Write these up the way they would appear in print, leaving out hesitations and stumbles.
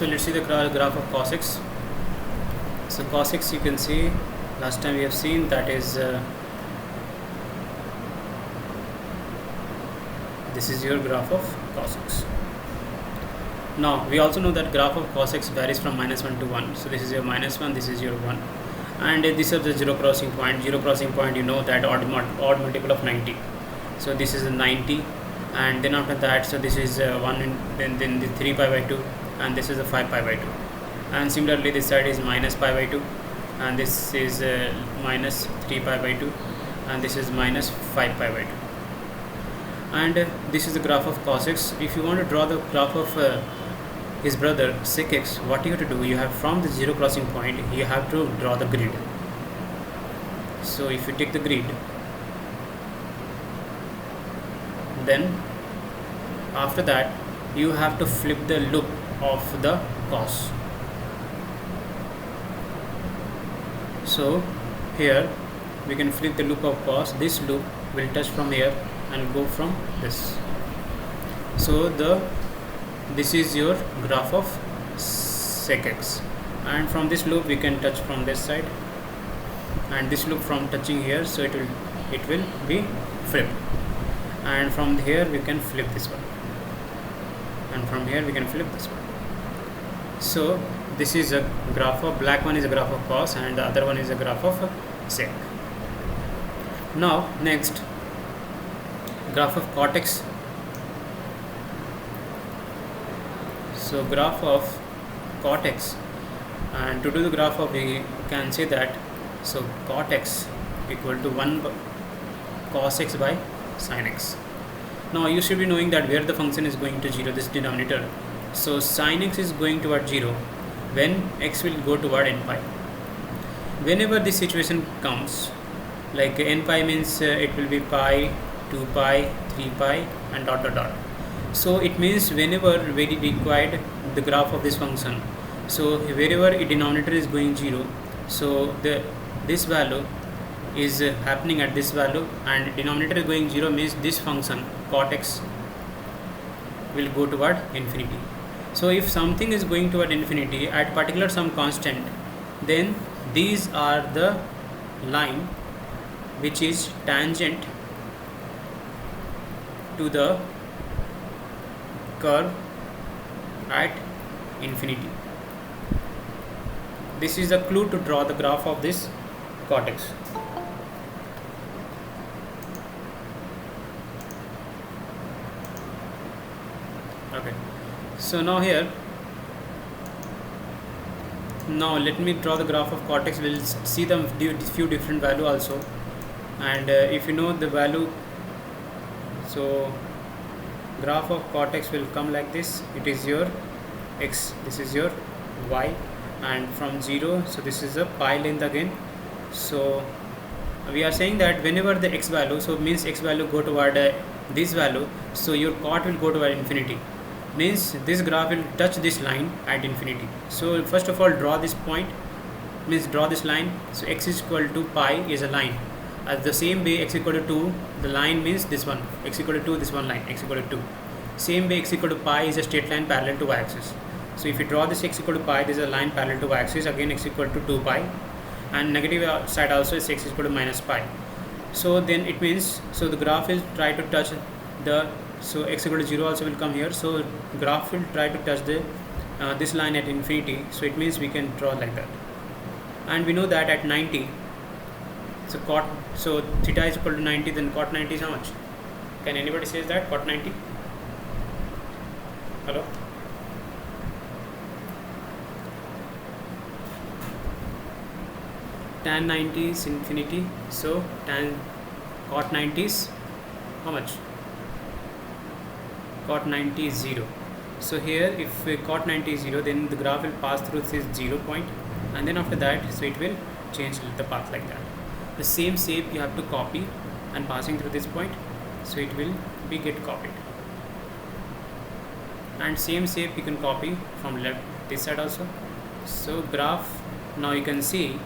So let's see the graph of cos x. So cos x, you can see last time we have seen that is this is your graph of cos x. Now we also know that graph of cos x varies from -1 to 1. So this is your -1, this is your 1, and this is the zero crossing point. Zero crossing point, you know that odd multiple of 90. So this is a 90, and then after that, so this is 1, and then the 3 pi by 2, and this is a 5 pi by 2. And similarly this side is minus pi by 2, and this is minus 3 pi by 2, and this is minus 5 pi by 2. And this is the graph of cos x. If you want to draw the graph of his brother sec x, what you have to do, you have from the zero crossing point, you have to draw the grid. So if you take the grid, then after that you have to flip the loop of the cos. So here we can flip the loop of cos. This loop will touch from here and go from this. So this is your graph of sec x, and from this loop we can touch from this side, and this loop from touching here, so it will be flipped, and from here we can flip this one, and from here we can flip this one. So this is a graph of black one is a graph of cos, and the other one is a graph of sec. Now next, graph of cot x. So graph of cot x, and to do the graph of, we can say that so cot x equal to 1 cos x by sin x. Now you should be knowing that where the function is going to 0, this denominator. So sin x is going toward 0 when x will go toward n pi. Whenever this situation comes, like n pi means it will be pi, 2 pi, 3 pi, and dot dot dot. So it means whenever we required the graph of this function, so wherever a denominator is going 0, so this value is happening at this value, and denominator is going 0 means this function cot x will go toward infinity. So if something is going toward infinity at particular some constant, then these are the line which is tangent to the curve at infinity. This is the clue to draw the graph of this cot x. Okay, so now here, now let me draw the graph of cot x. We'll see the few different value also, and if you know the value, so graph of cot x will come like this. It is your x, this is your y, and from 0, so this is a pi length again. So we are saying that whenever the x value, so means x value go toward this value, so your cot will go toward infinity, means this graph will touch this line at infinity. So first of all, draw this point, means draw this line. So x is equal to pi is a line. As the same way, x equal to 2, the line means this one, x equal to 2, this one line, x equal to 2. Same way, x equal to pi is a straight line parallel to y-axis. So if you draw this x equal to pi, this is a line parallel to y-axis, again x equal to 2 pi, and negative side also is x equal to minus pi. So then it means, so the graph is try to touch the, so x equal to 0 also will come here, so graph will try to touch the this line at infinity. So it means we can draw like that, and we know that at 90, so theta is equal to 90, then cot 90 is how much? Can anybody say that cot 90? Hello? Tan 90 is infinity, so tan cot 90 is how much? Cot 90 is 0. So here if cot 90 is 0, then the graph will pass through this 0 point, and then after that, so it will change the path like that. The same shape you have to copy and passing through this point, so it will be get copied, and same shape you can copy from left this side also. So graph, now you can see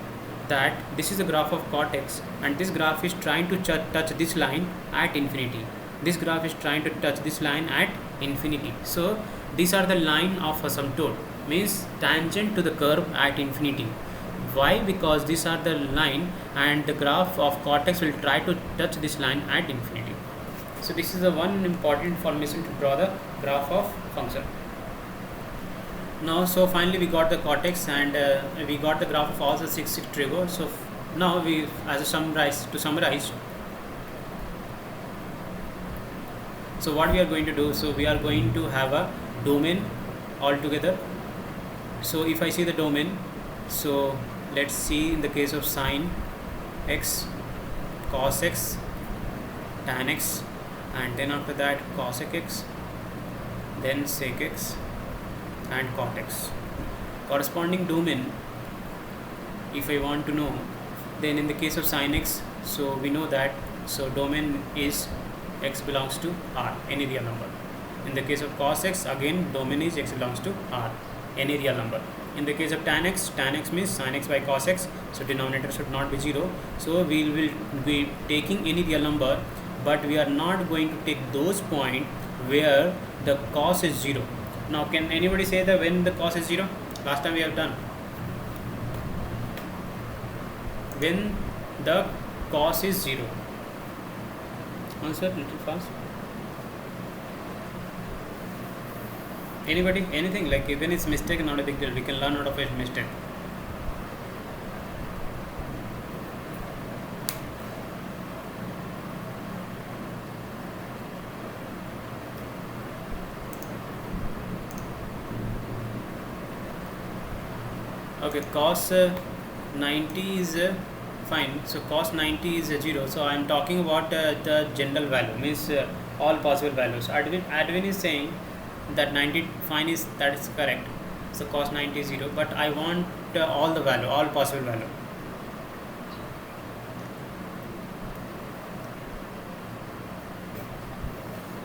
that this is the graph of cot x, and this graph is trying to touch this line at infinity. This graph is trying to touch this line at infinity. So these are the line of asymptote, means tangent to the curve at infinity. Why? Because these are the line and the graph of cortex will try to touch this line at infinity. So this is the one important information to draw the graph of function. Now, so finally we got the cortex and we got the graph of all the six trigo. So now we, as a summarize, so what we are going to do, so we are going to have a domain altogether. So if I see the domain, so let's see in the case of sine x, cos x, tan x, and then after that cosec x, then sec x and cot x. Corresponding domain, if I want to know, then in the case of sine x, so we know that, so domain is x belongs to R, any real number. In the case of cos x, again domain is x belongs to R, any real number. In the case of tan x means sin x by cos x, so denominator should not be 0. So we will be taking any real number, but we are not going to take those points where the cos is 0. Now can anybody say that when the cos is 0? Last time we have done. When the cos is 0. Answer little fast. Anybody? Anything? Like even it's mistake, not a big deal. We can learn out of a mistake. Okay, cos 90 is fine. So cos 90 is 0. So I am talking about the general value, means all possible values. Advin is saying that 90 fine is, that is correct. So cos 90 is 0, but I want all the value, all possible value.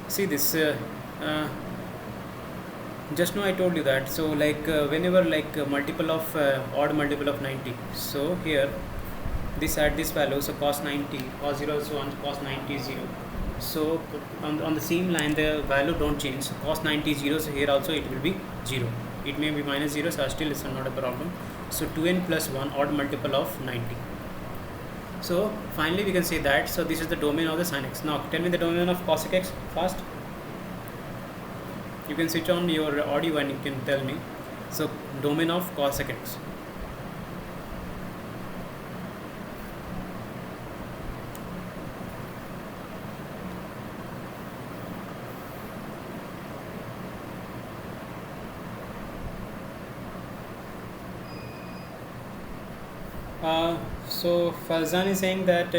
See this. Just now I told you that, so like whenever like multiple of odd multiple of 90, so here this at this value, so cos 90, cos 0 is 1, cos 90 is 0. So on the same line the value don't change. So cos 90 is 0, so here also it will be 0. It may be minus 0, so still it's not a problem. So 2n plus 1 odd multiple of 90. So finally we can say that, so this is the domain of the sin x. Now tell me the domain of cosec x fast. You can switch on your audio and you can tell me. So domain of cosec x. So Farzan is saying that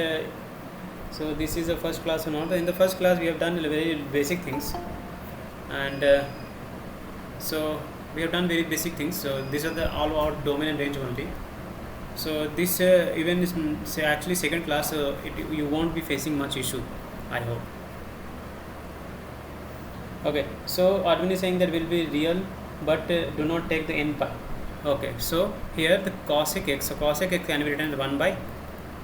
so this is the first class or not. In the first class we have done very basic things, and so we have done very basic things. So these are the all about domain and range only. So this even is say actually second class, so you won't be facing much issue, I hope. Okay, so Arvind is saying that will be real, but do not take the n pi. Okay, so here the cosec x, so cosec x can be written as 1 by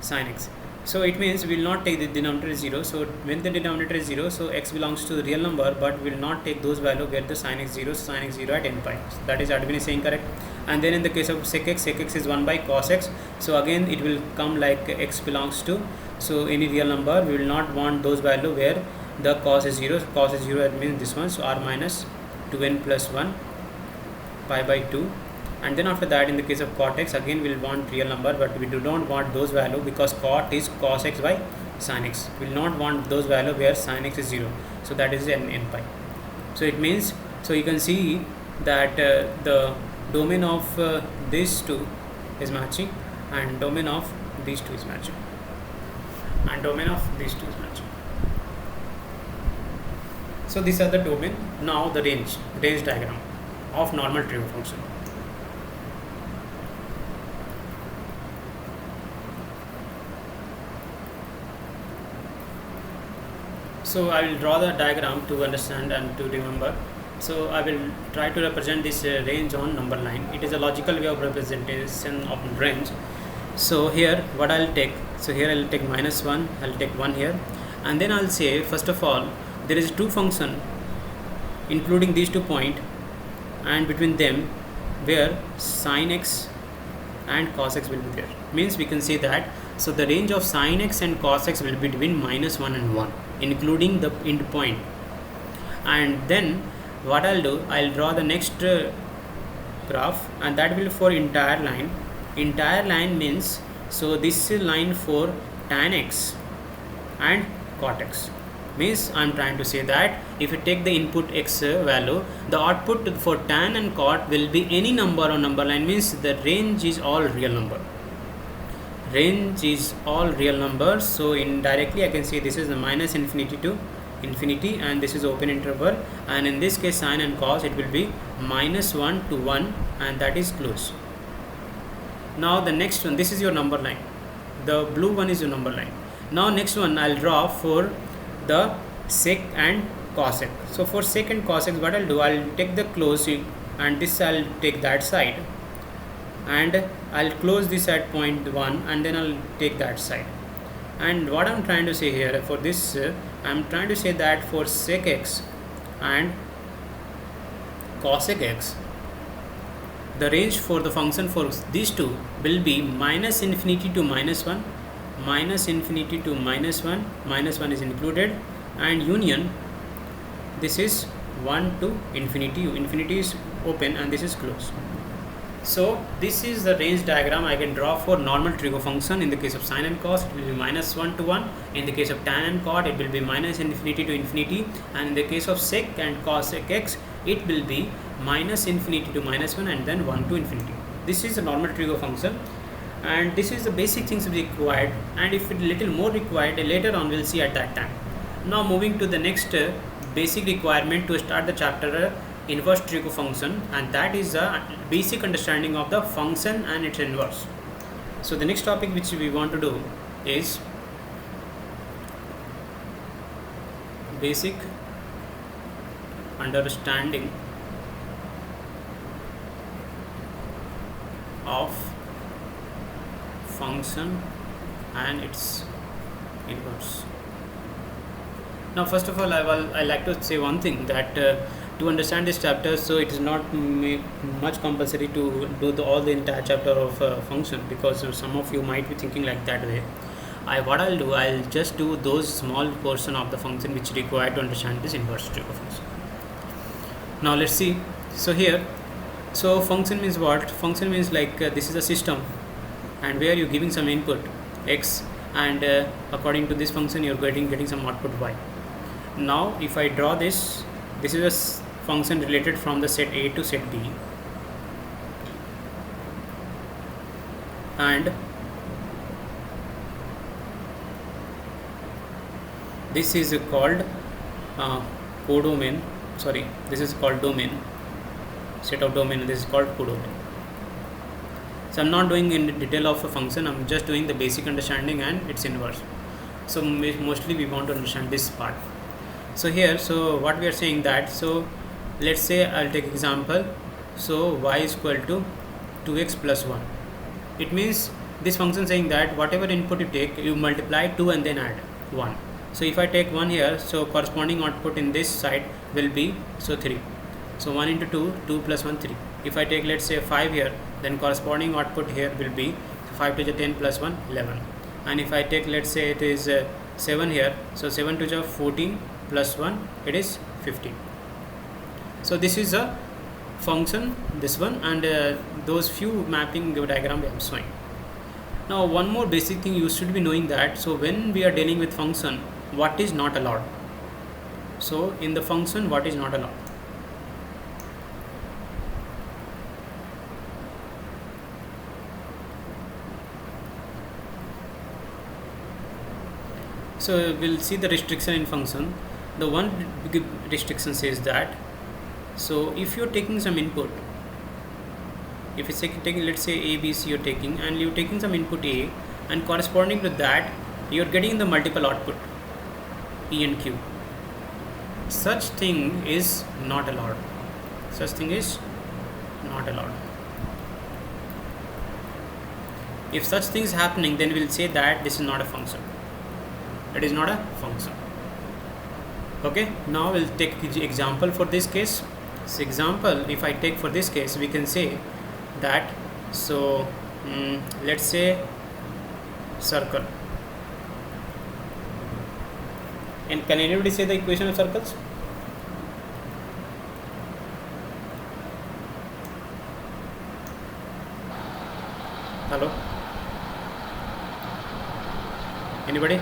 sin x. So it means we will not take the denominator is 0. So when the denominator is 0, so x belongs to the real number, but we will not take those values where the sin x 0, sin x 0 at n pi. So that is Advin is saying correct. And then in the case of sec x is 1 by cos x. So again it will come like x belongs to, so any real number, we will not want those values where the cos is 0. So cos is 0, that means this one, so r minus 2n plus 1 pi by 2. And then after that in the case of cot x, again we will want real number, but we do not want those value because cot is cos x by sin x. We will not want those value where sin x is 0. So that is n pi. So it means, so you can see that the domain of these two is matching, and domain of these two is matching, and domain of these two is matching. So these are the domain. Now the range diagram of normal trivial function. So I will draw the diagram to understand and to remember. So I will try to represent this range on number line. It is a logical way of representation of range. So here what I will take, so here I will take minus 1, I will take 1 here, and then I will say first of all there is two function including these 2 points and between them where sine x and cos x will be there. Means we can say that, so the range of sine x and cos x will be between -1 and 1, including the end point. And then what I'll do, I'll draw the next graph, and that will for entire line. Entire line means, so this is line for tan x and cot x. Means I'm trying to say that if you take the input x value, the output for tan and cot will be any number on number line. Means the range is all real number. Range is all real numbers. So indirectly I can say this is the -infinity to infinity, and this is open interval, and in this case sine and cos it will be -1 to 1, and that is close. Now the next one, this is your number line. The blue one is your number line. Now next one I'll draw for the sec and cosec. So for sec and cosec, what I'll do, I'll take the close, and this I'll take that side, and I'll close this at point 1, and then I'll take that side. And what I'm trying to say here for this, I'm trying to say that for sec x and cosec x, the range for the function for these two will be -infinity to -1, -infinity to -1, -1 is included, and union, this is 1 to infinity. Infinity is open and this is closed. So this is the range diagram I can draw for normal trigo function. In the case of sine and cos, it will be -1 to 1. In the case of tan and cot, it will be -infinity to infinity, and in the case of sec and cosec x, it will be -infinity to -1 and then 1 to infinity. This is a normal trigo function, and this is the basic things required, and if it little more required later on, we'll see at that time. Now moving to the next basic requirement to start the chapter, inverse trigo function, and that is a basic understanding of the function and its inverse. So the next topic which we want to do is basic understanding of function and its inverse. Now first of all, I like to say one thing, that to understand this chapter, so it is not much compulsory to do all the entire chapter of function, because some of you might be thinking like that way. What I'll do, I'll just do those small portion of the function which required to understand this inverse trigo function. Now let's see. So here, so function means what? Function means like this is a system, and where you're giving some input x, and according to this function you're getting some output y. Now if I draw this, this is a function related from the set A to set B, and this is called codomain. Sorry, this is called domain, set of domain, and this is called codomain. So I'm not doing in detail of a function, I'm just doing the basic understanding and its inverse. So mostly we want to understand this part. So here, so what we are saying that, so let's say I'll take example, so y is equal to 2x plus 1. It means this function saying that whatever input you take, you multiply 2 and then add 1. So if I take 1 here, so corresponding output in this side will be, so 3. So 1 into 2, 2 plus 1, 3. If I take, let's say 5 here, then corresponding output here will be 5 to the 10 plus 1, 11. And if I take, let's say it is 7 here, so 7 to the 14 plus 1, it is 15. So this is a function, this one, and those few mapping diagram I am showing. Now one more basic thing you should be knowing, that so when we are dealing with function, what is not allowed. So in the function, what is not allowed? So we'll see the restriction in function. The one big restriction says that, so if you're taking some input, if it's taking, let's say A, B, C you're taking, and you're taking some input A, and corresponding to that you're getting the multiple output P and Q, such thing is not allowed. Such thing is not allowed. If such things happening, then we'll say that this is not a function. It is not a function. Okay, now we'll take example for this case. So example, if I take for this case, we can say that, so let's say circle. And can anybody say the equation of circles? Hello? Anybody?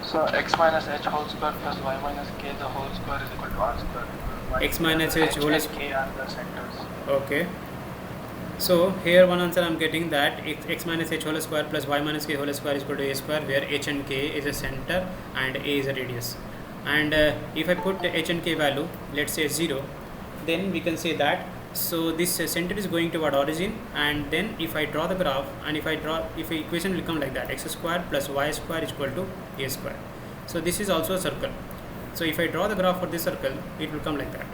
So x minus h whole square plus y minus k the whole square is equal to r square. X minus h whole and square. k are the centers. Okay. So here one answer I am getting that x minus h whole square plus y minus k whole square is equal to a square, where h and k is a center and a is a radius. And if I put h and k value, let's say 0, then we can say that, so this center is going toward origin, and then if I draw the graph, and if equation will come like that, x square plus y square is equal to a square. So this is also a circle. So if I draw the graph for this circle, it will come like that.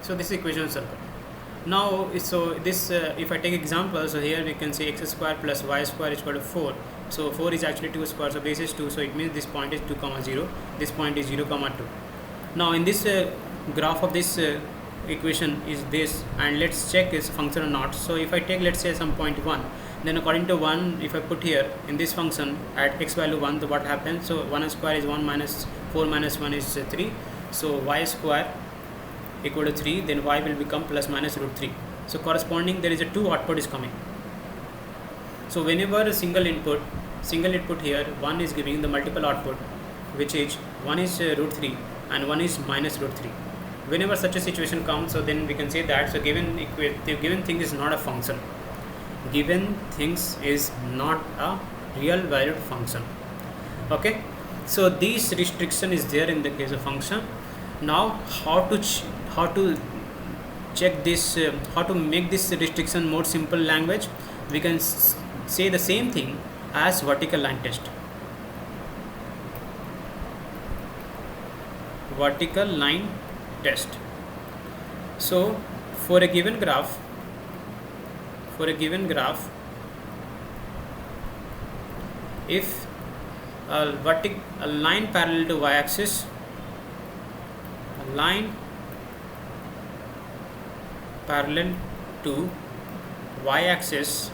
So this is equation of circle. Now, so this if I take example, so here we can say x square plus y square is equal to 4. So 4 is actually 2 square, so base is 2, so it means this point is 2 comma 0, this point is 0 comma 2. Now in this graph of this equation is this, and let's check is function or not. So if I take, let's say, some point 1, then according to 1, if I put here in this function at x value 1, what happens? So 1 square is 1 minus 4 minus 1 is 3, so y square equal to 3, then y will become plus minus root 3. So corresponding, there is a 2 output is coming. So whenever a single input here, 1 is giving the multiple output, which is 1 is root 3 and 1 is minus root 3. Whenever such a situation comes, so then we can say that, so given thing is not a function. Given things is not a real valued function. Okay, so this restriction is there in the case of function. Now how to check this, how to make this restriction more simple language? We can say the same thing as vertical line test. Vertical line test. So for a given graph, if a line parallel to y-axis, line parallel to y-axis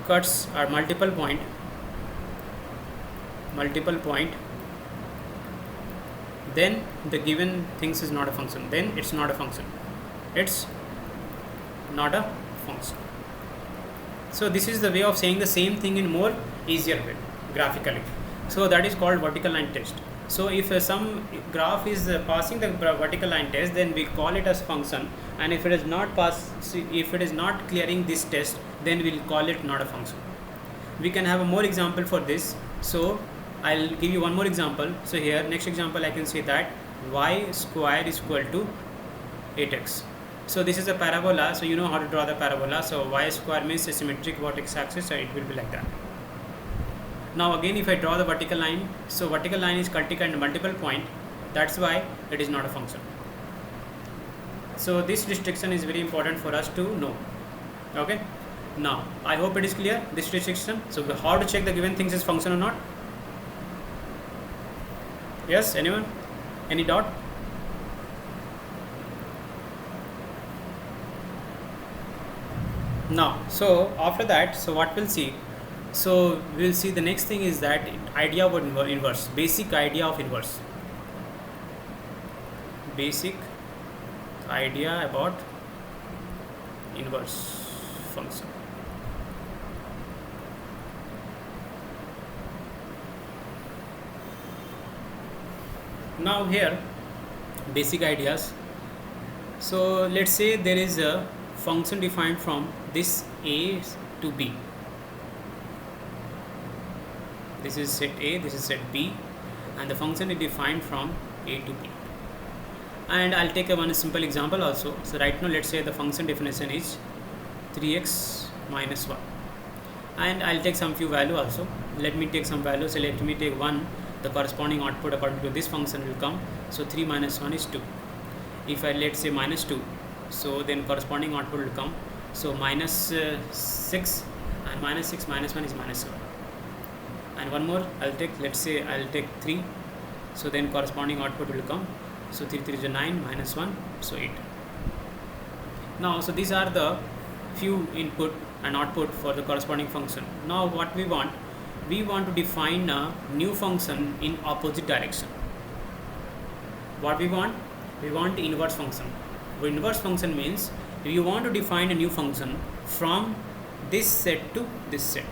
cuts at multiple point, then the given things is not a function. Then it's not a function. It's not a function. So this is the way of saying the same thing in more easier way, graphically. So that is called vertical line test. So if some graph is passing the vertical line test, then we call it as function, and if it is not clearing this test, then we'll call it not a function. We can have a more example for this. So I'll give you one more example. So here, next example, I can say that y square is equal to 8x. So this is a parabola, so you know how to draw the parabola. So y square means a symmetric vertex axis, so it will be like that. Now again, if I draw the vertical line, so vertical line is cutting at multiple point, that's why it is not a function. So this restriction is very important for us to know. Okay, now I hope it is clear, this restriction. So how to check the given things is function or not? Yes, anyone? Any doubt? Now, so after that, so what we'll see? So we'll see the next thing is that idea about inverse, basic idea of inverse. Basic idea about inverse function. Now here, basic ideas. So let's say there is a function defined from this A to B. This is set A, this is set B, and the function is defined from A to B. And I'll take one simple example also. So right now, let's say the function definition is 3x minus 1, and I'll take some few value also. Let me take some value. So let me take 1. The corresponding output according to this function will come. So 3 minus 1 is 2. If I let's say minus 2, so then corresponding output will come. So minus 6, and minus 6 minus 1 is minus 7. And one more I'll take, let's say I'll take 3. So then corresponding output will come. So 3 3 is 9 minus 1, so 8. Now, so these are the few input and output for the corresponding function. Now what we want to define a new function in opposite direction. What we want inverse function. Inverse function means you want to define a new function from this set to this set.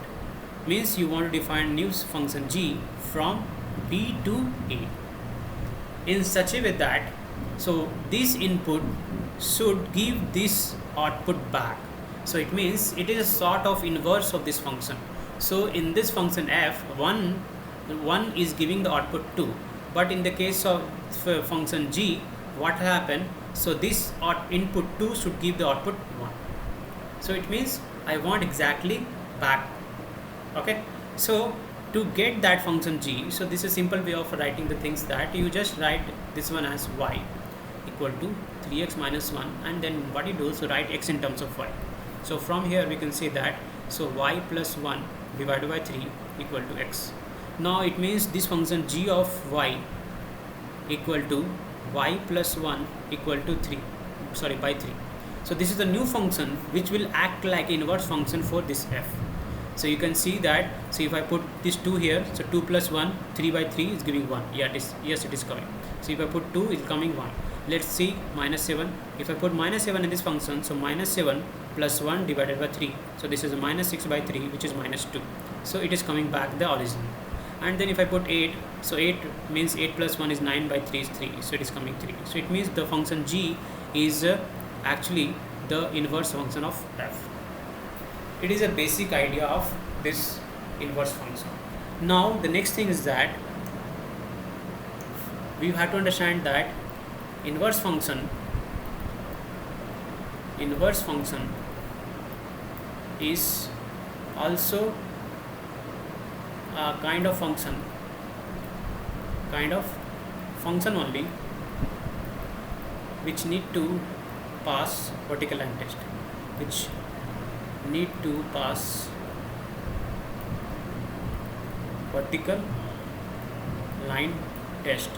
Means you want to define new function g from B to A in such a way that so this input should give this output back. So it means it is a sort of inverse of this function. So in this function f, 1 is giving the output 2, but in the case of function g, what happened? So this input 2 should give the output 1. So it means I want exactly back. Okay, so to get that function g, so this is a simple way of writing the things, that you just write this one as y equal to 3x minus 1, and then what you do, so write x in terms of y. So from here we can say that so y plus 1 divided by 3 equal to x. Now it means this function g of y equal to y plus 1 equal to 3, sorry, by 3. So this is the new function which will act like inverse function for this f. So you can see that, so if I put this 2 here, so 2 plus 1, 3 by 3 is giving 1. Yeah, yes, it is coming. So if I put 2, it's coming 1. Let's see minus 7. If I put minus 7 in this function, so minus 7 plus 1 divided by 3. So this is a minus 6 by 3, which is minus 2. So it is coming back the origin. And then if I put 8, so 8 means 8 plus 1 is 9 by 3 is 3. So it is coming 3. So it means the function g is actually the inverse function of f. It is a basic idea of this inverse function. Now the next thing is that we have to understand that inverse function is also a kind of function only which need to pass vertical line test,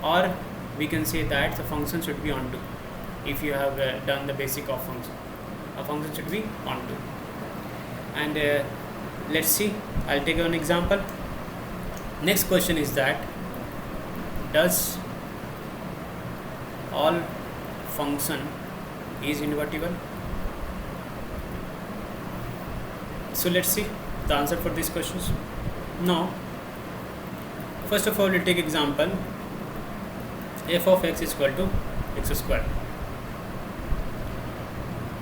or we can say that the function should be onto. If you have done the basic of function, a function should be onto. And let's see, I'll take an example. Next question is that does all function is invertible? So let's see the answer for these questions. Now first of all, we'll take example f of x is equal to x square.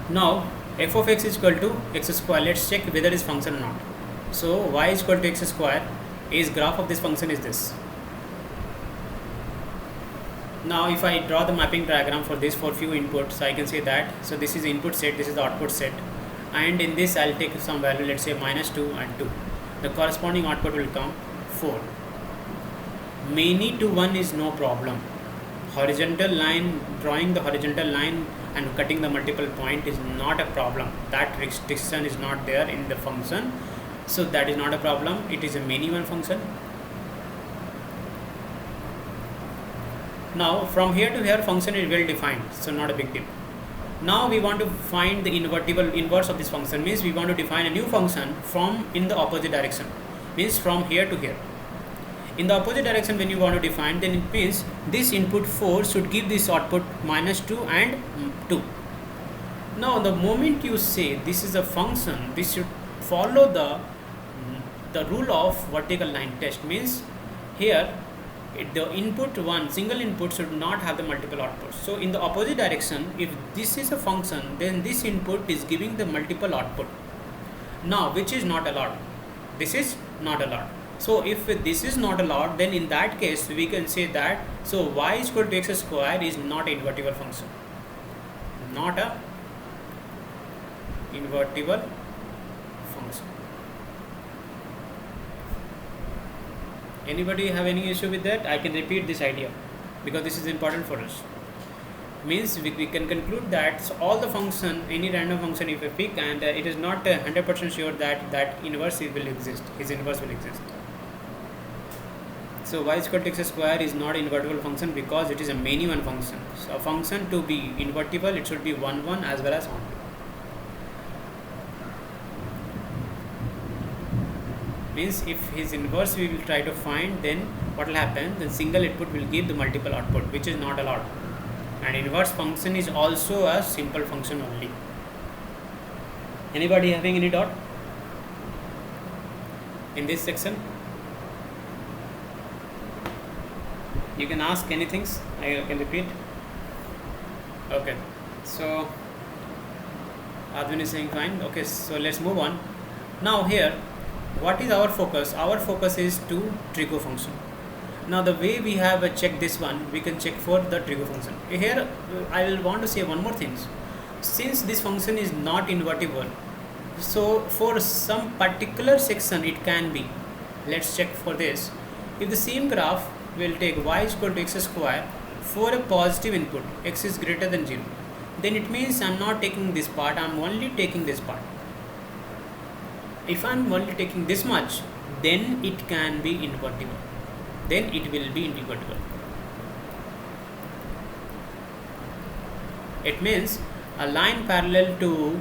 Now f of x is equal to x square. Let's check whether it is function or not. So y is equal to x square is graph of this function is this. Now if I draw the mapping diagram for this for few inputs, I can say that so this is input set, this is the output set, and in this I'll take some value, let's say minus 2 and 2. The corresponding output will come 4. Many to 1 is no problem. Horizontal line, drawing the horizontal line and cutting the multiple point is not a problem. That restriction is not there in the function, so that is not a problem. It is a many one function. Now from here to here function is well defined, so not a big deal. Now we want to find the inverse of this function, means we want to define a new function from in the opposite direction, means from here to here. In the opposite direction when you want to define, then it means this input 4 should give this output minus 2 and 2. Now the moment you say this is a function, this should follow the rule of vertical line test, means here the input one single input should not have the multiple outputs. So in the opposite direction, if this is a function, then this input is giving the multiple output. Now which is not allowed? This is not allowed. So if this is not allowed, then in that case we can say that so y is equal to x square is not an invertible function. Not a invertible function. Anybody have any issue with that? I can repeat this idea because this is important for us. Means we can conclude that so all the function, any random function if we pick, and it is not 100% sure that inverse will exist, his inverse will exist. So y is equal to x square is not invertible function because it is a many one function. So a function to be invertible, it should be 1 1 as well as 1 2. Means if his inverse we will try to find, then what will happen? The single input will give the multiple output, which is not allowed. And inverse function is also a simple function only. Anybody having any doubt in this section? You can ask anything, I can repeat. Okay, so Advin is saying fine. Okay, so let's move on. Now here, what is our focus? Our focus is to trigo function. Now the way we have checked this one, we can check for the trigo function. Here I will want to say one more thing. Since this function is not invertible, so for some particular section it can be. Let's check for this. If the same graph will take y is equal to x square for a positive input, x is greater than 0, then it means I am not taking this part, I am only taking this part. If I am only taking this much, then it can be invertible. Then it will be invertible. It means a line parallel to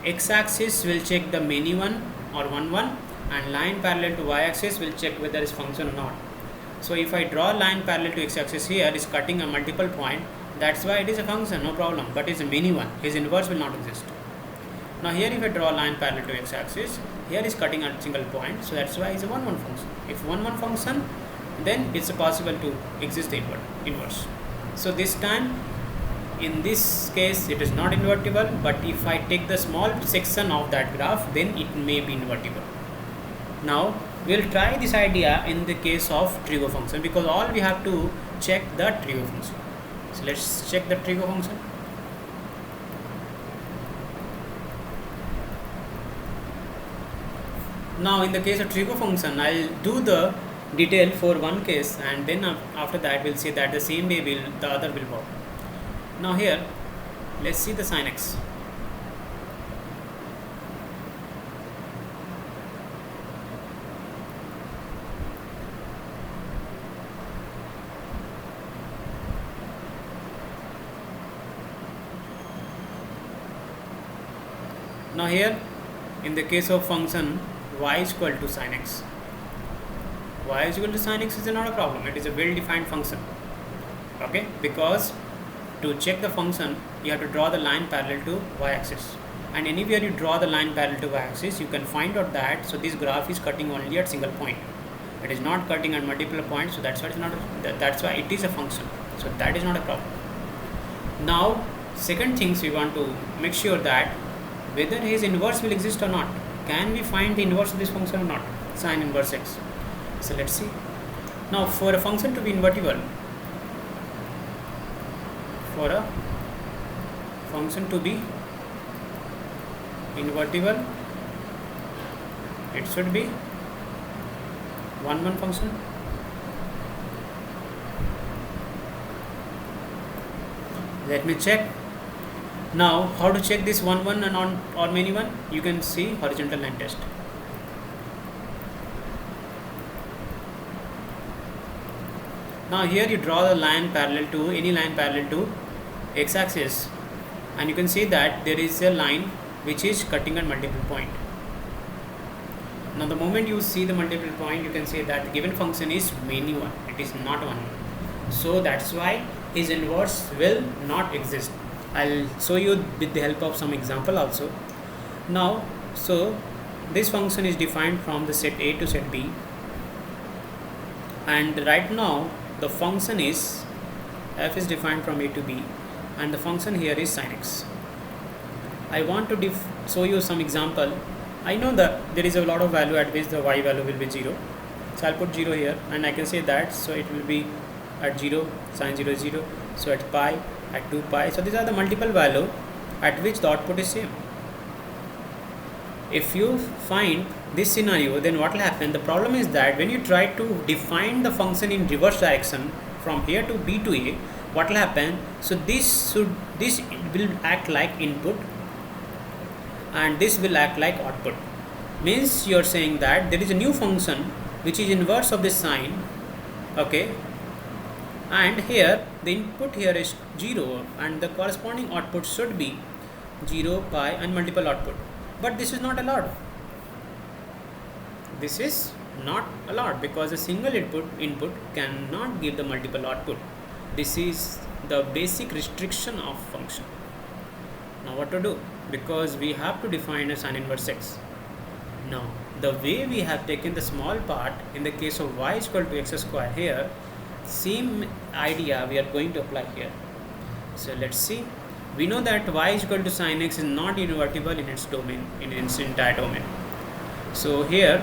x-axis will check the many one or 1 1, and line parallel to y-axis will check whether it's function or not. So if I draw a line parallel to x-axis here, is cutting a multiple point. That's why it is a function, no problem. But it's a many one. His inverse will not exist. Now here if I draw a line parallel to x-axis, here is cutting a single point. So that's why it's a 1 1 function. If 1 1 function, then it's possible to exist the inverse. So this time, in this case, it is not invertible. But if I take the small section of that graph, then it may be invertible. Now we'll try this idea in the case of trigo function, because all we have to check the trigo function. So let's check the trigo function. Now in the case of trigo function, I'll do the detail for one case, and then after that we'll say that the same way the other will work. Now here, let's see the sin x. Now here, in the case of function y is equal to sin x, y is equal to sin x is not a problem. It is a well-defined function. Okay, because to check the function, you have to draw the line parallel to y-axis, and anywhere you draw the line parallel to y-axis, you can find out that this graph is cutting only at single point. It is not cutting at multiple points, so that's why it's not. That's why it is a function. So that is not a problem. Now, second things we want to make sure that whether his inverse will exist or not. Can we find the inverse of this function or not? Sin inverse x. So let's see. Now for a function to be invertible, it should be 1 1 function. Let me check. Now how to check this 1 1 and on or many one? You can see horizontal line test. Now here you draw the line parallel to any line parallel to x-axis, and you can see that there is a line which is cutting at multiple point. Now the moment you see the multiple point, you can say that the given function is many one. It is not 1 1. So that's why his inverse will not exist. I'll show you with the help of some example also. Now, so this function is defined from the set A to set B, and right now the function is f is defined from A to B, and the function here is sin x. I want to show you some example. I know that there is a lot of value at which the y value will be 0, so I'll put 0 here, and I can say that so it will be at 0, sin 0 is 0, so at pi, at 2 pi. So these are the multiple value at which the output is same. If you find this scenario, then what will happen? The problem is that when you try to define the function in reverse direction from here to B to A, what will happen? So this will act like input, and this will act like output. Means you are saying that there is a new function which is inverse of this sine, Okay, and here the input here is 0 and the corresponding output should be 0, pi and multiple output, but this is not allowed. This is not allowed because a single input cannot give the multiple output. This is the basic restriction of function. Now what to do? Because we have to define a sin inverse x. Now the way we have taken the small part in the case of y is equal to x square, here same idea we are going to apply here. So let's see. We know that y is equal to sin x is not invertible in its domain, in its entire domain. So here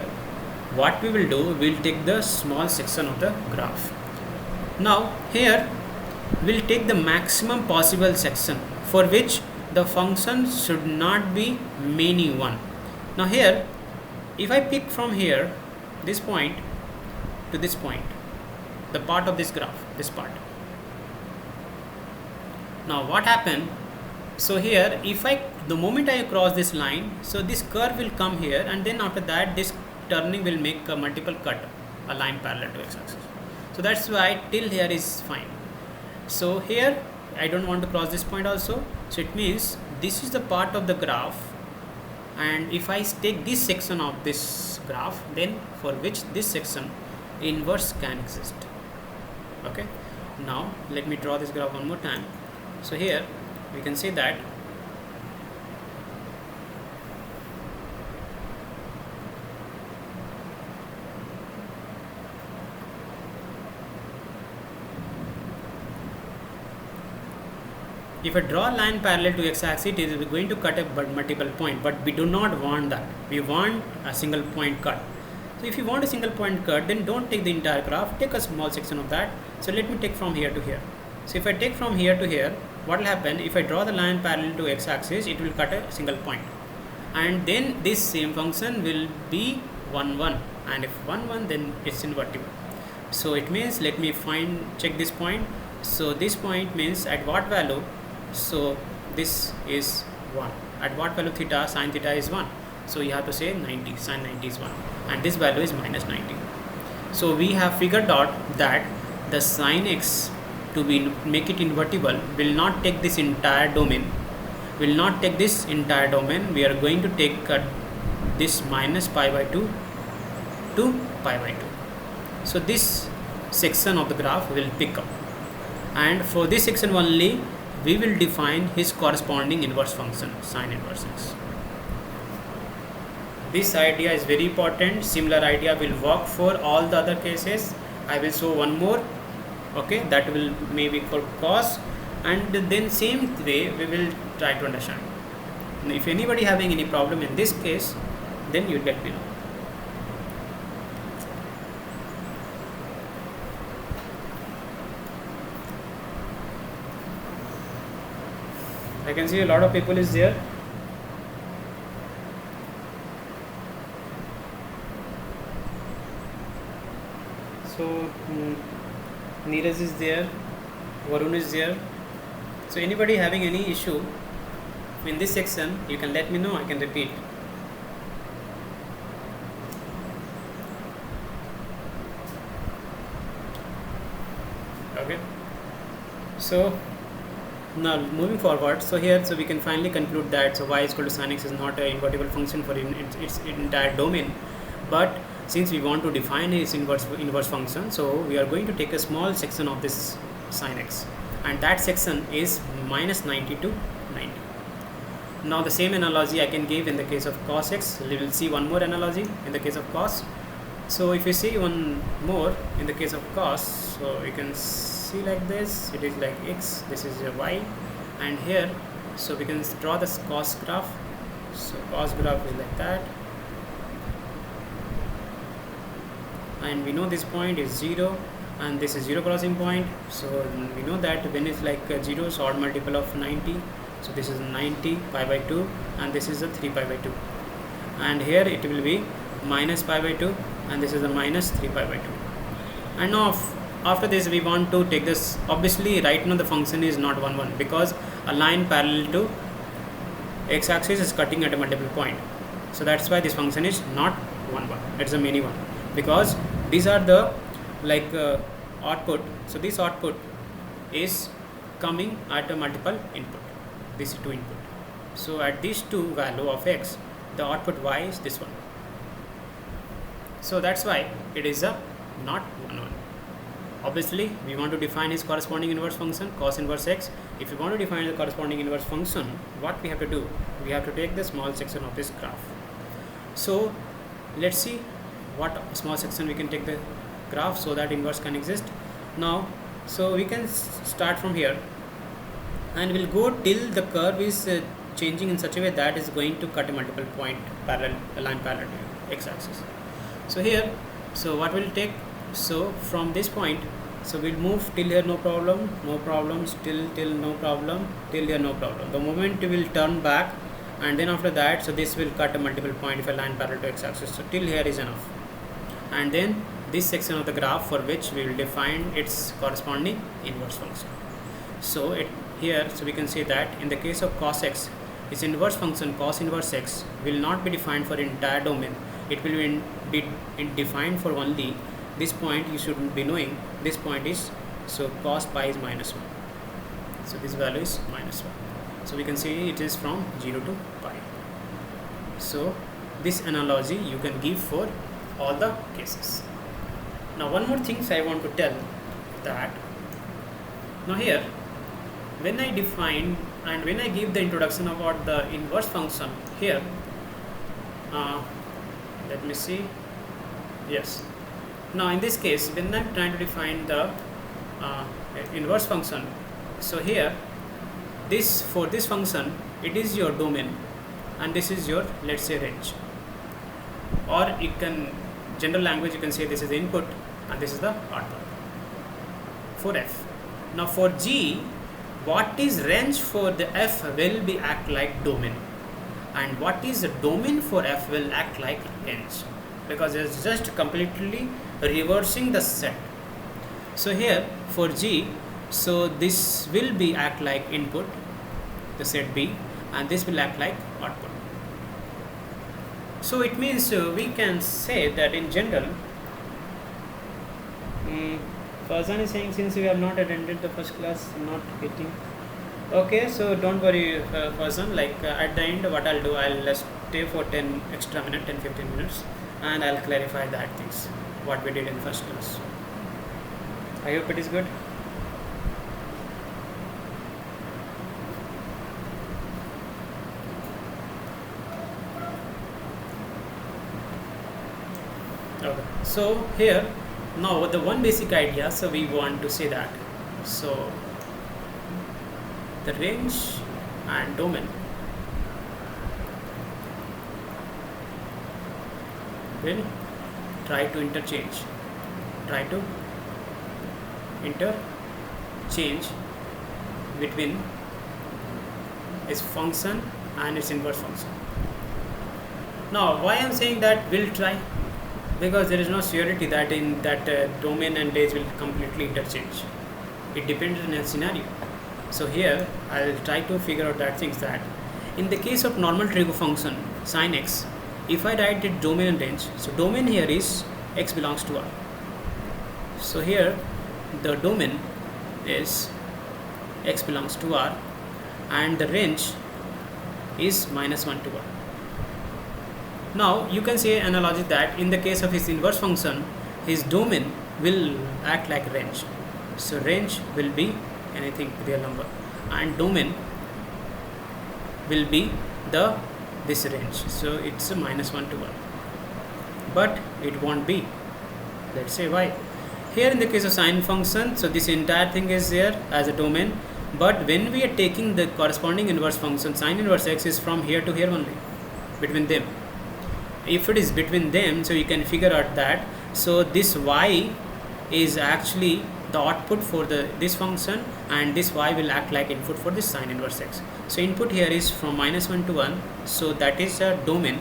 what we will do, we'll take the small section of the graph. Now here we'll take the maximum possible section for which the function should not be many one. Now here if I pick from here this point to this point, the part of this graph, this part. Now what happened? So here if the moment I cross this line, so this curve will come here, and then after that this turning will make a multiple cut, a line parallel to x-axis. So that's why till here is fine. So here I don't want to cross this point also, so it means this is the part of the graph, and if I take this section of this graph, then for which this section inverse can exist. Okay, now let me draw this graph one more time. So here we can see that if I draw a line parallel to x-axis, it is going to cut a multiple point, but we do not want that. We want a single point cut. So if you want a single point cut, then don't take the entire graph, take a small section of that. So let me take from here to here. So if I take from here to here, what will happen? If I draw the line parallel to x-axis, it will cut a single point, and then this same function will be 1 1, and if 1 1, then it's invertible. So it means, let me check this point. So this point means at what value? So this is 1. At what value theta? Sin theta is 1. So you have to say 90. Sin 90 is 1, and this value is minus 90. So we have figured out that the sin x, to make it invertible, will not take this entire domain. We are going to take this minus pi by 2 to pi by 2. So this section of the graph will pick up, and for this section only we will define his corresponding inverse function, sin inverse x. This idea is very important. Similar idea will work for all the other cases. I will show one more. Okay, that will maybe for cos, and then same way we will try to understand. If anybody having any problem in this case, then you let me know. I can see a lot of people is there. So Neeraj is there, Varun is there. So anybody having any issue in this section, you can let me know, I can repeat. Okay, so now moving forward, so here, so we can finally conclude that so y is equal to sin x is not an invertible function for its entire domain, but since we want to define its inverse function, so we are going to take a small section of this sin x, and that section is minus 90 to 90. Now the same analogy I can give in the case of cos x. We will see one more analogy in the case of cos. So if you see one more in the case of cos, so you can see like this, it is like x, this is a y, and here, so we can draw this cos graph. So cos graph is like that, and we know this point is 0 and this is 0 crossing point. So we know that when it's like 0, so odd multiple of 90, so this is 90 pi by 2, and this is a 3 pi by 2, and here it will be minus pi by 2, and this is a minus 3 pi by 2. And now after this we want to take this, obviously right now the function is not 1 1 because a line parallel to x-axis is cutting at a multiple point. So that's why this function is not 1 1, it's a many one, because these are the output, so this output is coming at a multiple input, these two input. So at these two value of x, the output y is this one. So that's why it is a not 1 1. Obviously we want to define its corresponding inverse function cos inverse x. If you want to define the corresponding inverse function, what we have to do, we have to take the small section of this graph. So let's see what small section we can take the graph so that inverse can exist. Now so we can start from here and we'll go till the curve is changing in such a way that is going to cut a multiple point parallel, a line parallel to x axis. So here, so what will take, so from this point, so we'll move till here, no problem, no problems, till no problem, till here, no problem. The moment we will turn back, and then after that, so this will cut a multiple point if a line parallel to x axis. So till here is enough, and then this section of the graph for which we will define its corresponding inverse function. So it here, so we can say that in the case of cos x, its inverse function cos inverse x will not be defined for entire domain. It will be defined for only this point. You should be knowing this point is, so cos pi is minus 1. So this value is minus 1. So we can see it is from 0 to pi. So this analogy you can give for all the cases. Now one more thing I want to tell, that now here when I define and when I give the introduction about the inverse function here, let me see, yes, now in this case when I'm trying to define the inverse function, so here this, for this function it is your domain and this is your, let's say, range, or you can, general language you can say this is the input and this is the output for f. Now for g, what is range for the f will be act like domain, and what is the domain for f will act like range, because it's just completely reversing the set. So here for g, so this will be act like input, the set b, and this will act like output. So it means we can say that in general, Farzan is saying since we have not attended the first class, not getting. Okay, so don't worry, Farzan, like at the end what I'll do, I'll stay for 10 extra minutes, 10-15 minutes, and I'll clarify that things, what we did in first class. I hope it is good. Okay, so here now the one basic idea, so we want to say that, so the range and domain will try to interchange between its function and its inverse function. Now why I am saying that will try, because there is no surety that in that domain and range will completely interchange. It depends on a scenario. So here I'll try to figure out that things, that in the case of normal trigo function sin x, if I write it domain and range, so domain here is x belongs to R. So here the domain is x belongs to R and the range is -1 to R. Now you can say analogy that in the case of his inverse function, his domain will act like range. So range will be anything real number and domain will be this range. So it's a -1 to 1, but it won't be. Let's say why. Here in the case of sine function, so this entire thing is there as a domain, but when we are taking the corresponding inverse function, sine inverse x is from here to here only, between them. If it is between them, so you can figure out that, so this y is actually the output for this function, and this y will act like input for this sine inverse x. So input here is from -1 to 1, so that is a domain.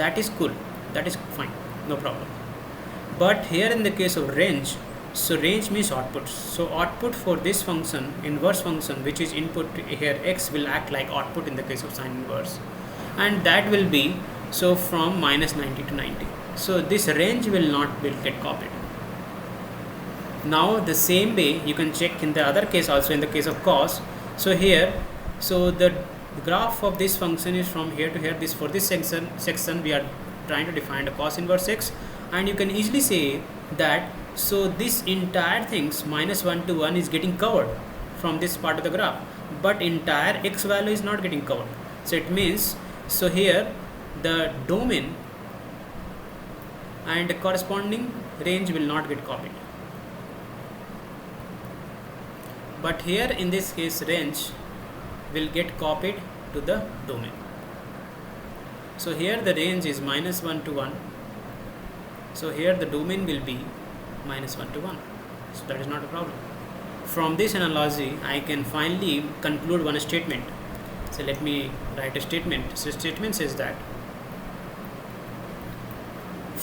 That is cool, that is fine, no problem. But here in the case of range, so range means output. So output for this function, inverse function, which is input here x, will act like output in the case of sine inverse, and that will be so from -90 to 90. So this range will not get copied. Now the same way you can check in the other case also, in the case of cos. So here, so the graph of this function is from here to here. This, for this section we are trying to define the cos inverse x, and you can easily say that, so this entire things -1 to 1 is getting covered from this part of the graph, but entire x value is not getting covered. So it means, so here the domain and the corresponding range will not get copied, but here in this case range will get copied to the domain. So here the range is -1 to 1, so here the domain will be -1 to 1, so that is not a problem. From this analogy I can finally conclude one statement. So let me write a statement. So statement says that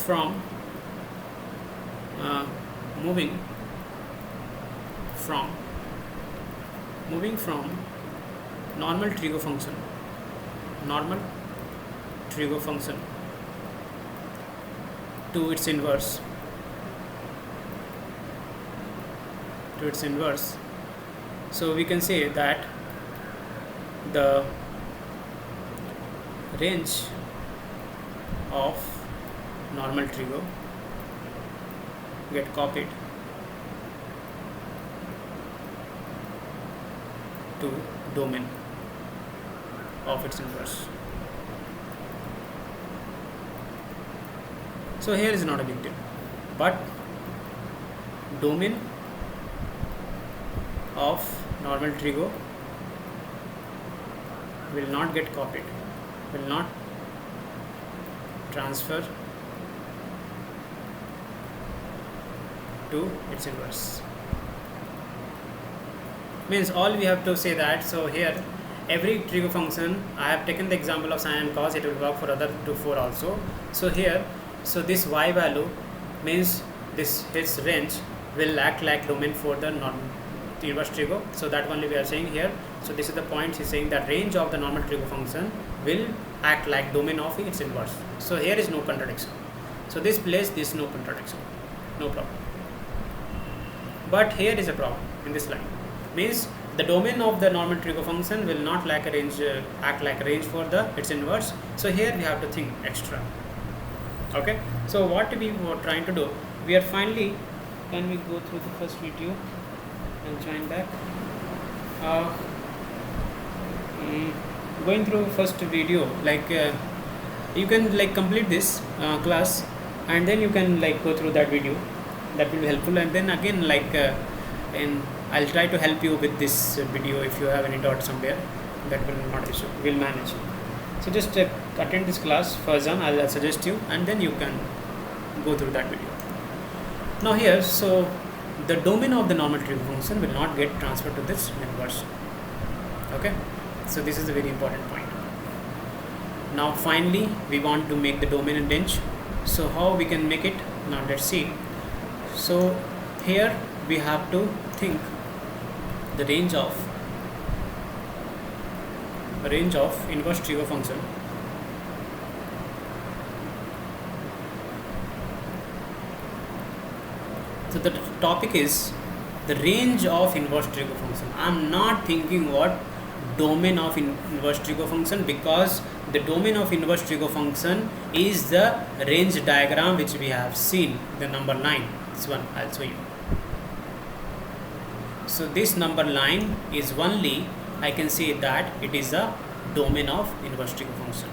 from moving from normal trigo function to its inverse, so we can say that the range of normal trigo get copied to domain of its inverse. So here is not a big deal, but domain of normal trigo will not get copied, will not transfer to its inverse. Means all we have to say that, so here every trigo function, I have taken the example of sin and cos, it will work for other 4 also. So here, so this y value means this its range will act like domain for the inverse trigo, so that only we are saying here. So this is the point, he is saying that range of the normal trigo function will act like domain of its inverse. So here is no contradiction. So this place, this is no contradiction, no problem. But here is a problem in this line, means the domain of the normal trigo function will not like a range, act like a range for the its inverse. So here we have to think extra. Okay, so what we were trying to do, we are finally, can we go through the first video and join back? Going through first video, like you can like complete this class, and then you can like go through that video. That will be helpful. And then again, like and I'll try to help you with this video. If you have any doubt somewhere, that will not issue, we'll manage. So just attend this class first, I'll suggest you, and then you can go through that video. Now here, so the domain of the normal trigo function will not get transferred to this inverse. Okay, so this is a very important point. Now finally we want to make the domain and range. So how we can make it? Now let's see. So here we have to think the range of inverse trigo function. So the topic is the range of inverse trigo function. I am not thinking what domain of inverse trigo function, because the domain of inverse trigo function is the range diagram which we have seen, the number 9. This one I'll show you. So this number line is only, I can say that it is the domain of inverse trigo function.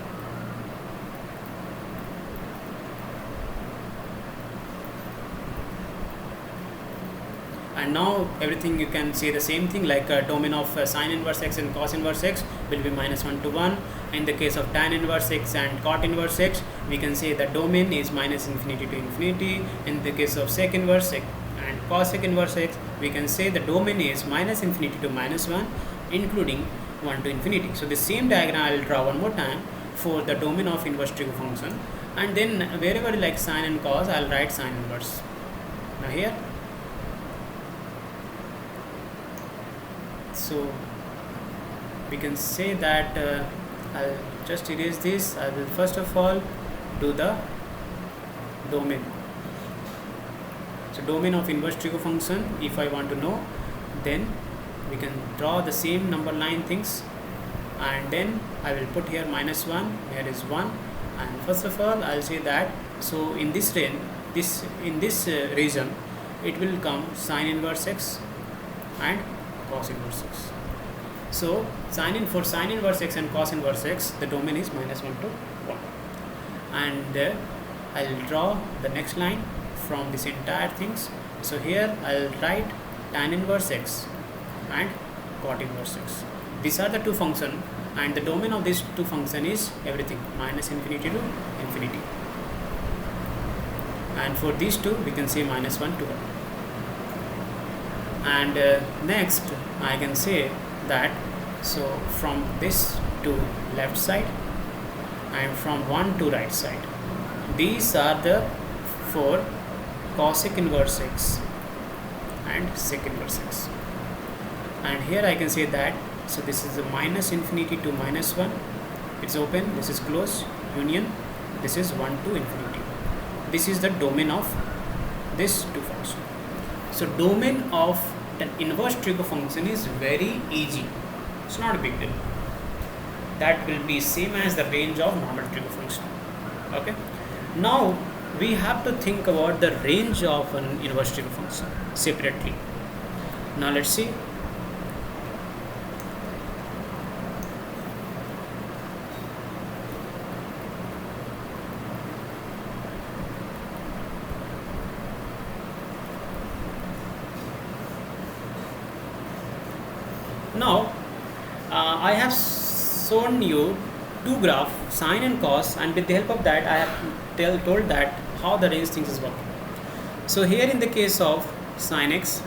And now everything you can say the same thing, like domain of sin inverse x and cos inverse x will be -1 to 1. In the case of tan inverse x and cot inverse x, we can say the domain is -infinity to infinity. In the case of sec inverse x and cosec inverse x, we can say the domain is -infinity to -1, including 1 to infinity. So the same diagram I will draw one more time for the domain of inverse trigo function, and then wherever like sin and cos, I will write sin inverse. Now here, so we can say that I'll just erase this. I will first of all do the domain. So domain of inverse trig function, if I want to know, then we can draw the same number line things, and then I will put here -1, here is 1, and first of all I'll say that, so in this range, in this region, it will come sine inverse x and cos inverse x. So for sine inverse x and cos inverse x, the domain is -1 to 1, and I'll draw the next line from this entire things. So here I'll write tan inverse x and cot inverse x. These are the two functions, and the domain of these two functions is everything -infinity to infinity. And for these two, we can say -1 to 1. And next, I can say that, so from this to left side and from 1 to right side, these are the 4 cosec inverse x and sec inverse x. And here I can say that, so this is the -infinity to -1, it's open, this is closed, union, this is 1 to infinity. This is the domain of this two function. So domain of an inverse trig function is very easy, it's not a big deal. That will be same as the range of normal trig function. Okay, now we have to think about the range of an inverse trig function separately. Now let's see. Now I have shown you two graphs, sine and cos, and with the help of that I have told that how the range things is working. So here in the case of sine x,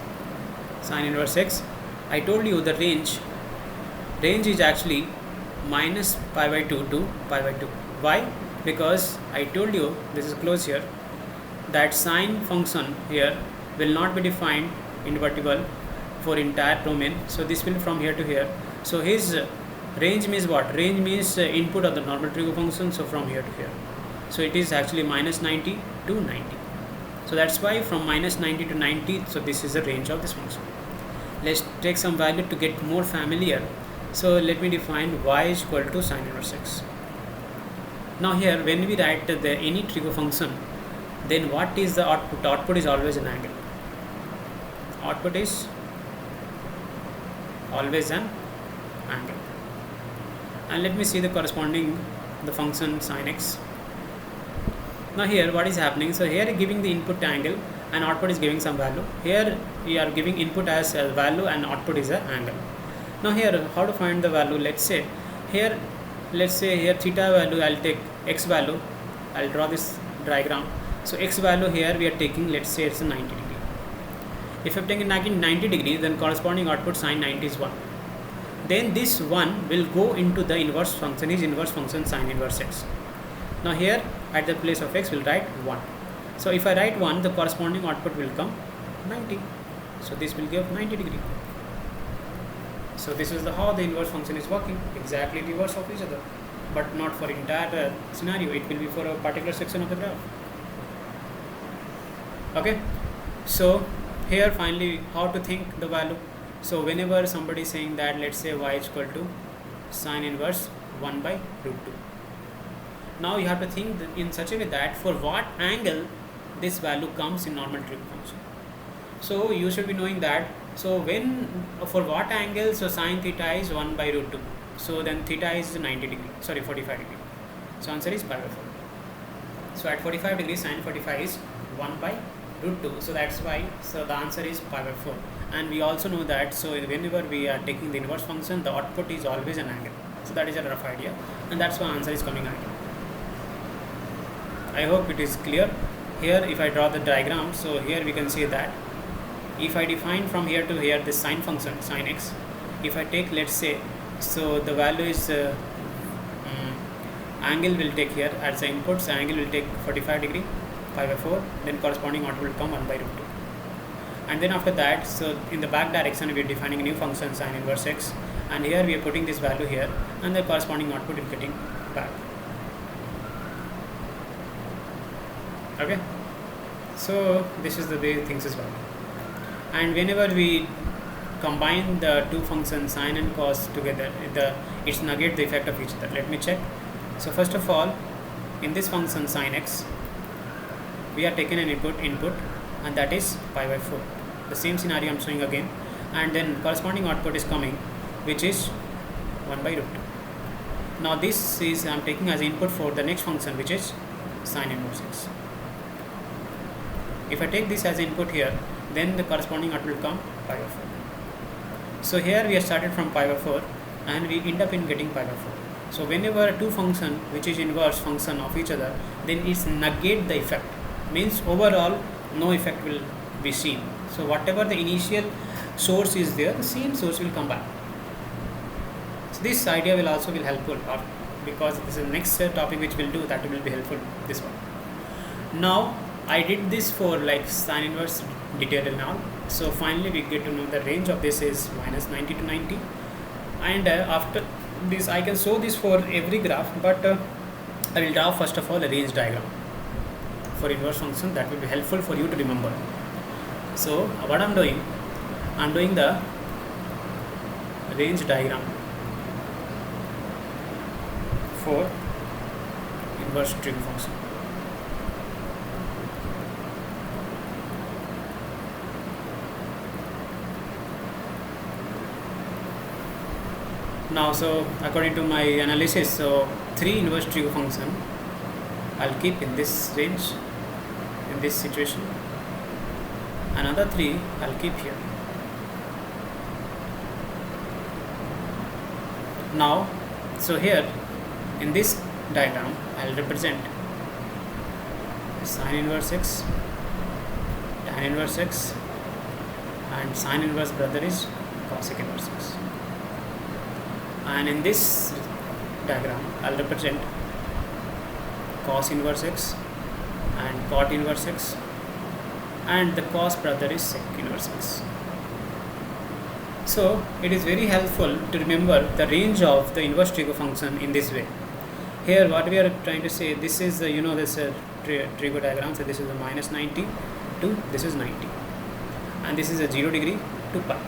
sine inverse x, I told you the range is actually -π/2 to π/2. Why? Because I told you, this is close here, that sine function here will not be defined invertible for entire domain. So this will from here to here. So his range means what? Range means input of the normal trig function. So from here to here. So it is actually -90 to 90. So that's why from -90 to 90. So this is the range of this function. Let's take some value to get more familiar. So let me define y is equal to sine inverse x. Now here when we write any trig function, then what is the output? Output is always an angle. Output is always an angle. And let me see the corresponding the function sine x. Now here what is happening? So here giving the input angle and output is giving some value. Here we are giving input as a value and output is an angle. Now here how to find the value? Let's say here theta value, I'll take x value, I'll draw this diagram. So x value here we are taking, let's say it's a 90 degree. If I'm taking 90 degrees, then corresponding output sine 90 is 1. Then this 1 will go into the inverse function, is inverse function sine inverse x. Now here at the place of x we'll write 1. So if I write 1, the corresponding output will come 90. So this will give 90 degree. So this is how the inverse function is working, exactly reverse of each other, but not for entire scenario. It will be for a particular section of the graph. Okay, so here finally how to think the value. So whenever somebody is saying that, let's say y is equal to sine inverse 1/√2. Now you have to think in such a way that for what angle this value comes in normal trig function. So you should be knowing that. So when for what angle, so sine theta is 1/√2. So then theta is 90 degree, sorry 45 degree. So answer is π/4. So at 45 degrees sine 45 is 1/√2. So that's why, so the answer is π/4. And we also know that, so whenever we are taking the inverse function, the output is always an angle. So that is a rough idea, and that's why answer is coming angle. I hope it is clear. Here if I draw the diagram, so here we can see that if I define from here to here this sine function sine x, if I take, let's say, so the value is angle will take here as the input, so angle will take 45 degree π/4, then corresponding output will come 1/√2. And then after that, so in the back direction we are defining a new function sine inverse x, and here we are putting this value here, and the corresponding output is getting back. Okay, So this is the way things is working. And whenever we combine the two functions sine and cos together, it's negate the effect of each other. Let me check. So first of all, in this function sine x, we are taking an input, and that is pi by 4. The same scenario I'm showing again, and then corresponding output is coming, which is 1 by root 2. Now this is I'm taking as input for the next function, which is sine inverse x. If I take this as input here, then the corresponding output will come pi by 4. So here we have started from pi by 4 and we end up in getting pi by 4. So whenever two function which is inverse function of each other, then it's negate the effect, means overall no effect will be seen. So whatever the initial source is there, the same source will come back. So this idea will also be helpful, or because this is the next topic which we'll do, that will be helpful, this one. Now I did this for like sine inverse detail now. So finally we get to know the range of this is minus 90 to 90, and after this I can show this for every graph, but I will draw first of all a range diagram for inverse function. That will be helpful for you to remember. So what I'm doing the range diagram for inverse trig function. Now, so according to my analysis, so 3 inverse trig function I'll keep in this range, in this situation. Another 3 I'll keep here. Now, so here in this diagram I'll represent sine inverse x, tan inverse x, and sine inverse brother is cosec inverse x. And in this diagram I'll represent cos inverse x and cot inverse x, and the cos brother is sec inverse x. So it is very helpful to remember the range of the inverse trig function in this way. Here what we are trying to say, this is this trig diagram. So this is a minus 90 to this is 90, and this is a 0 degree to pi.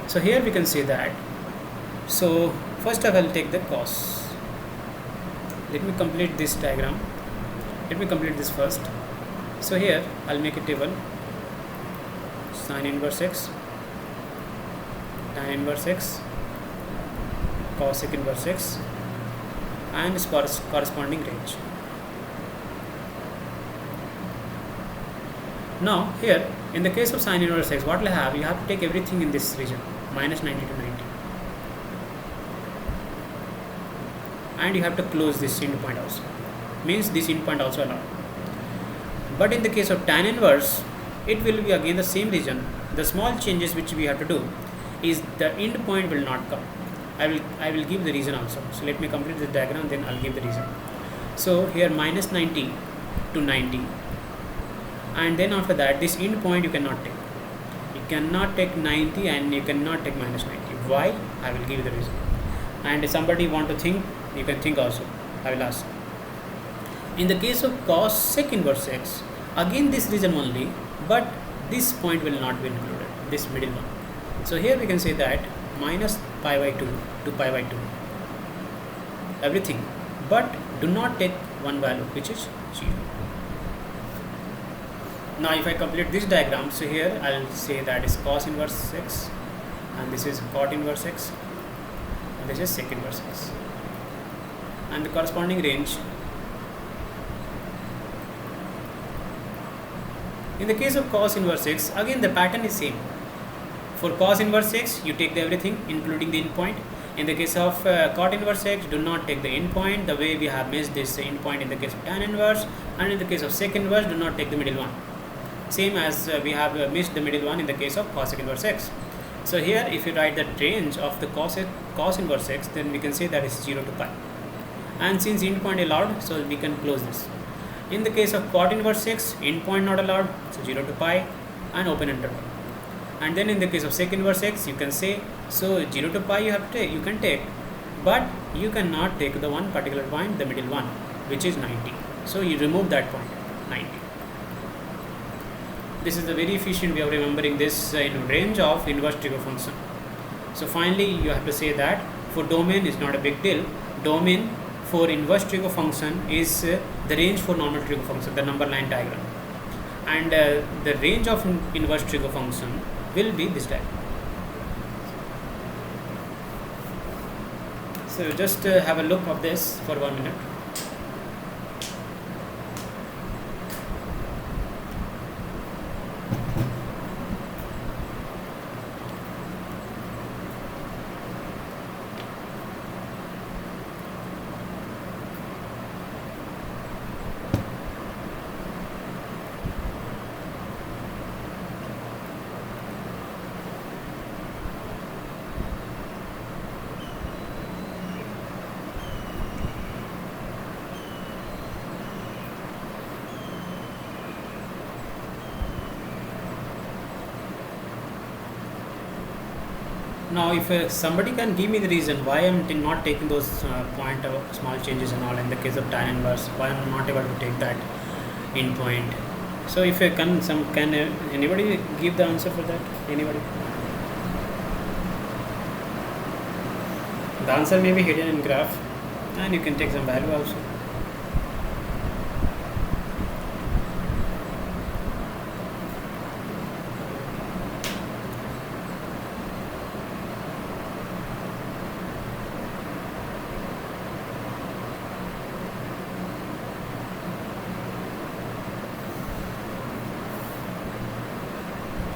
So here we can say that. So first I will take the cos. Let me complete this diagram. Let me complete this first. So here I'll make a table: sine inverse x, tan inverse x, cosec inverse x, and its corresponding range. Now here in the case of sine inverse x, what will I have? You have to take everything in this region, minus 90 to 90. And you have to close this end point also, means this end point also allowed. But in the case of tan inverse, it will be again the same region. The small changes which we have to do is the end point will not come. I will give the reason also. So let me complete this diagram, then I'll give the reason. So here minus 90 to 90, and then after that this end point you cannot take. You cannot take 90 and you cannot take minus 90. Why? I will give you the reason. And if somebody want to think, you can think also. I will ask. In the case of cosec inverse x, again this region only, but this point will not be included, this middle one. So here we can say that minus pi by 2 to pi by 2, everything, but do not take one value which is 0. Now if I complete this diagram, so here I'll say that is cos inverse x, and this is cot inverse x, and this is sec inverse x, and the corresponding range. In the case of cos inverse x, again the pattern is same. For cos inverse x, you take everything including the endpoint. In the case of cot inverse x, do not take the endpoint, the way we have missed this endpoint in the case of tan inverse, and in the case of sec inverse, do not take the middle one. Same as we have missed the middle one in the case of cosec inverse x. So here if you write the range of the cos inverse x, then we can say that is 0 to pi. And since endpoint allowed, so we can close this. In the case of cot inverse x, endpoint not allowed, so 0 to pi and open interval. And then in the case of sec inverse x, you can say, so 0 to pi you can take, but you cannot take the one particular point, the middle one, which is 90. So you remove that point, 90. this is a very efficient way of remembering this in range of inverse trigo function. So finally you have to say that for domain is not a big deal. Domain for inverse trigo function is the range for normal trigo function, the number line diagram, and the range of inverse trigo function will be this diagram. So just have a look of this for 1 minute. Now, if somebody can give me the reason why I'm not taking those point small changes and all in the case of tan inverse, why I'm not able to take that in point. So, if I can anybody give the answer for that? Anybody? The answer may be hidden in graph, and you can take some value also.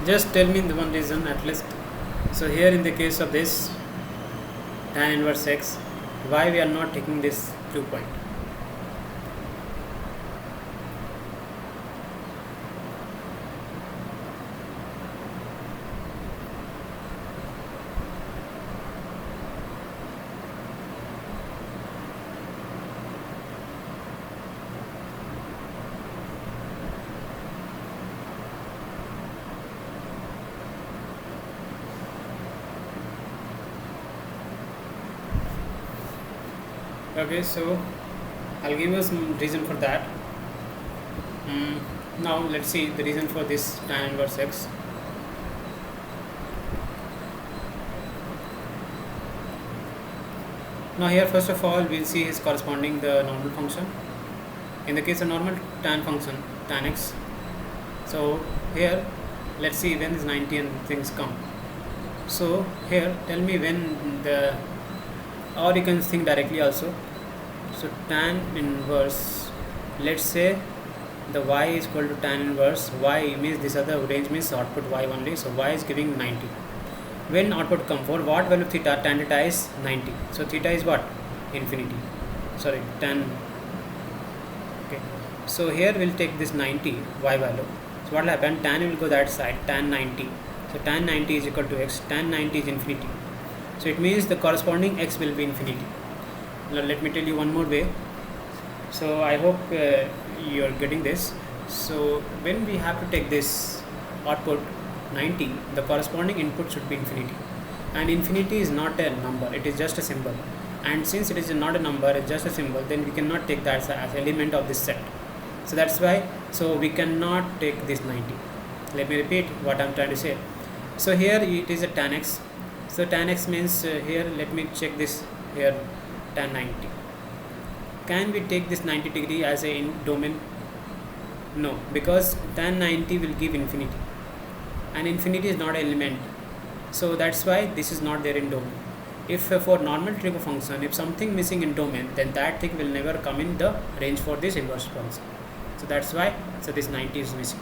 Just tell me the one reason at least. So here in the case of this tan inverse x, why we are not taking this 2 point? Okay, so I'll give you some reason for that. Now let's see the reason for this tan inverse x. Now here first of all we'll see his corresponding the normal function. In the case of normal tan function, tan x. So here let's see when this 90 and things come. So here tell me when the, or you can think directly also. So tan inverse, let's say the y is equal to tan inverse y means this other range means output y only, so y is giving 90. When output come for what value theta, tan theta is 90, so theta is what? Infinity, sorry tan. Okay, so here we'll take this 90 y value. So what will happen, tan will go that side, tan 90, so tan 90 is equal to x, tan 90 is infinity, so it means the corresponding x will be infinity. Now let me tell you one more way. So I hope you are getting this. So when we have to take this output 90, the corresponding input should be infinity, and infinity is not a number, it is just a symbol, and since it is not a number, it's just a symbol, then we cannot take that as element of this set. So that's why, so we cannot take this 90. Let me repeat what I'm trying to say. So here it is a tan x, so tan x means here let me check this here, tan 90. Can we take this 90 degree as a domain? No, because tan 90 will give infinity, and infinity is not an element, so that's why this is not there in domain. If for normal trigo function, if something missing in domain, then that thing will never come in the range for this inverse function. So that's why, so this 90 is missing.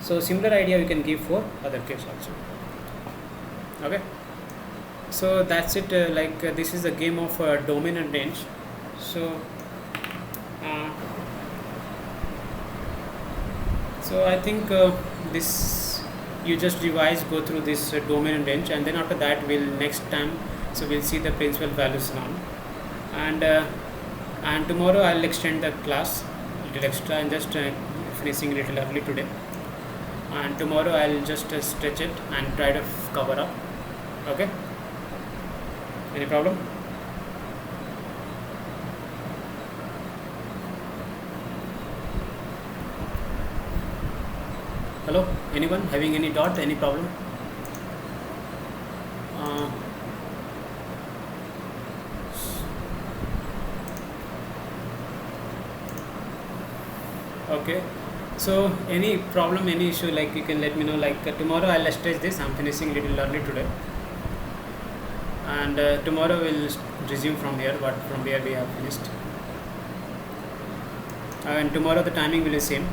So similar idea we can give for other case also. Okay, so that's it. This is a game of domain and range. So I think this you just revise, go through this domain and range, and then after that we'll next time, so we'll see the principal values now, and tomorrow I'll extend the class little extra and just finishing little early today, and tomorrow I'll just stretch it and try to cover up. Okay, any problem? Hello, anyone having any doubt, any problem? Okay, so any problem, any issue, like you can let me know. Like tomorrow I'll stretch this. I'm finishing little early today, and tomorrow we'll resume from here. What from where we have finished, and tomorrow the timing will be same.